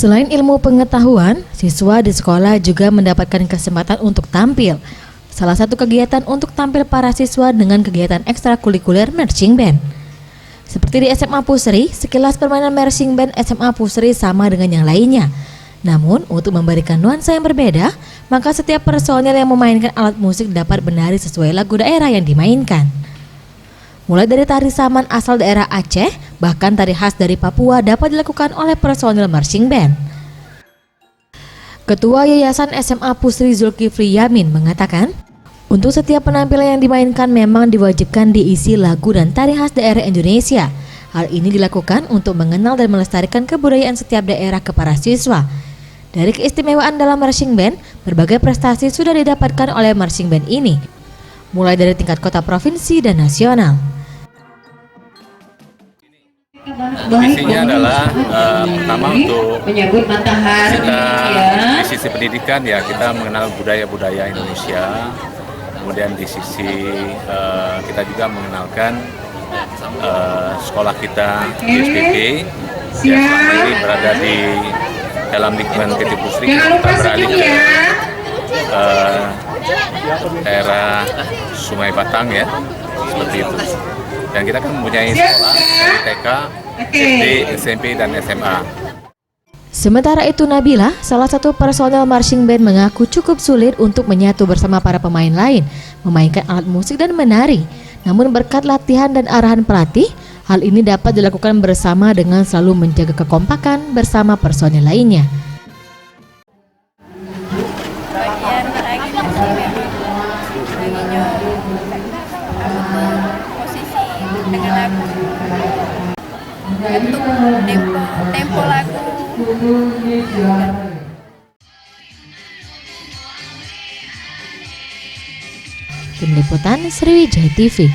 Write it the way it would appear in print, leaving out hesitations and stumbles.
Selain ilmu pengetahuan, siswa di sekolah juga mendapatkan kesempatan untuk tampil. Salah satu kegiatan untuk tampil para siswa dengan kegiatan ekstrakurikuler marching band. Seperti di SMA Pusri, sekilas permainan marching band SMA Pusri sama dengan yang lainnya. Namun, untuk memberikan nuansa yang berbeda, maka setiap personel yang memainkan alat musik dapat menari sesuai lagu daerah yang dimainkan. Mulai dari tari saman asal daerah Aceh, bahkan tari khas dari Papua dapat dilakukan oleh personel marching band. Ketua Yayasan SMA Pusri Zulkifli Yamin mengatakan, untuk setiap penampilan yang dimainkan memang diwajibkan diisi lagu dan tari khas daerah Indonesia. Hal ini dilakukan untuk mengenal dan melestarikan kebudayaan setiap daerah ke para siswa. Dari keistimewaan dalam marching band, berbagai prestasi sudah didapatkan oleh marching band ini, mulai dari tingkat kota, provinsi, dan nasional. Visinya adalah pertama untuk kita di sisi pendidikan ya, kita mengenal budaya-budaya Indonesia. Kemudian di sisi kita juga mengenalkan sekolah kita USPP yang selama ini berada di dalam lingkungan PT Pusri. Kita beralih ke daerah Sungai Batang ya, seperti itu. Dan kita kan mempunyai sekolah dari TK, SD, SMP, dan SMA. Sementara itu Nabila, salah satu personel marching band mengaku cukup sulit untuk menyatu bersama para pemain lain, memainkan alat musik dan menari. Namun berkat latihan dan arahan pelatih, hal ini dapat dilakukan bersama dengan selalu menjaga kekompakan bersama personel lainnya. Bagian lagi posisi dengan lagu, untuk tempo lagu. Tim Liputan Sriwijaya TV.